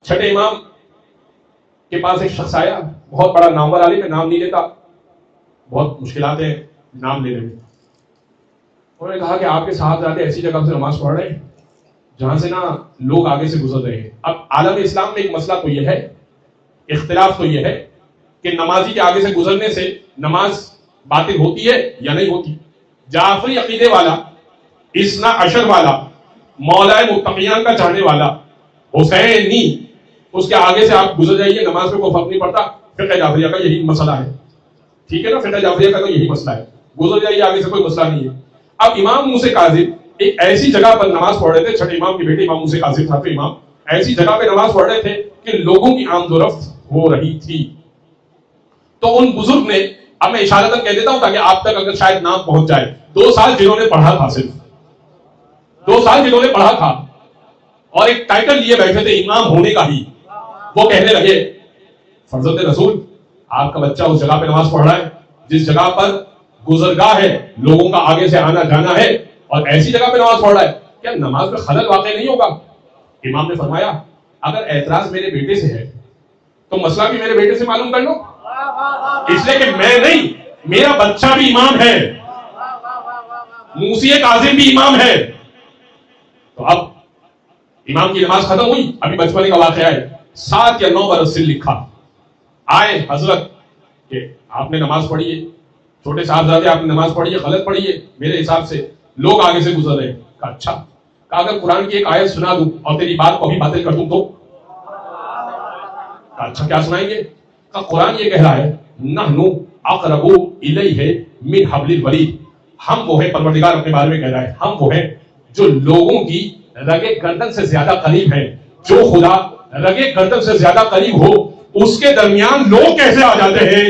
چھٹے امام کے پاس ایک شخص آیا, بہت بڑا نامور عالم ہے, نام نہیں لیتا, بہت مشکلات ہیں نام لینے میں. انہوں نے کہا کہ آپ کے صاحبزادے ایسی جگہ سے نماز پڑھ رہے ہیں جہاں سے نا لوگ آگے سے گزر رہے ہیں. اب عالم اسلام میں ایک مسئلہ تو یہ ہے, اختلاف تو یہ ہے کہ نمازی کے آگے سے گزرنے سے نماز باطل ہوتی ہے یا نہیں ہوتی. جعفری عقیدے والا, اثنا عشر والا, مولا متقیان کا چاہنے والا, حسینی, اس کے آگے سے آپ گزر جائیے, نماز میں کوئی فرق نہیں پڑتا. فقہ جعفریہ کا یہی مسئلہ ہے, ٹھیک ہے نا, فقہ جعفریہ کا تو یہی مسئلہ ہے, گزر جائیے آگے سے کوئی مسئلہ نہیں ہے. اب امام موسیٰ کاظم ایک ایسی جگہ پر نماز پڑھ رہے تھے, چھٹے امام کے بیٹے امام موسیٰ کاظم تھا, تو امام ایسی جگہ پہ نماز پڑھ رہے تھے کہ لوگوں کی آمد و رفت ہو رہی تھی. تو ان بزرگ نے, اب میں اشارتاً کہہ دیتا ہوں تاکہ آپ تک اگر شاید نام پہنچ جائے, 2 سال جنہوں نے پڑھا تھا, صرف 2 سال جنہوں نے پڑھا تھا اور ایک ٹائٹل لیے بیٹھے تھے امام ہونے کا ہی, وہ کہنے لگے فرزند رسول آپ کا بچہ اس جگہ پہ نماز پڑھ رہا ہے جس جگہ پر گزرگاہ ہے, لوگوں کا آگے سے آنا جانا ہے, اور ایسی جگہ پہ نماز پڑھ رہا ہے, کیا نماز میں خلل واقع نہیں ہوگا؟ امام نے فرمایا اگر اعتراض میرے بیٹے سے ہے تو مسئلہ بھی میرے بیٹے سے معلوم کر لو, اس لیے کہ میں نہیں, میرا بچہ بھی امام ہے, موسیٰ کاظم بھی امام ہے. تو اب امام کی نماز ختم ہوئی, ابھی بچپنے کا واقعہ ہے, 7 یا 9 برس سے لکھا, آئے حضرت کہ آپ نے نماز پڑھی ہے, چھوٹے صاحبزادے آپ نے نماز پڑھی ہے, غلط پڑھی ہے میرے حساب سے, لوگ آگے سے گزر رہے ہیں. کہا اچھا, کہا اگر قرآن کی ایک آیت سنا دوں اور تیری بات کو بھی باطل کر دوں تو؟ کہا اچھا کیا سنائیں گے؟ کہا قرآن یہ کہہ رہا ہے نحن اقرب الیہ من حبل الورید, ہم وہ ہیں, پروردگار اپنے بارے میں کہہ رہا ہے, ہم وہ ہیں جو لوگوں کی رگے گردن سے زیادہ قریب ہیں. جو خدا رگے گردن سے زیادہ قریب ہو اس کے درمیان لوگ کیسے آ جاتے ہیں؟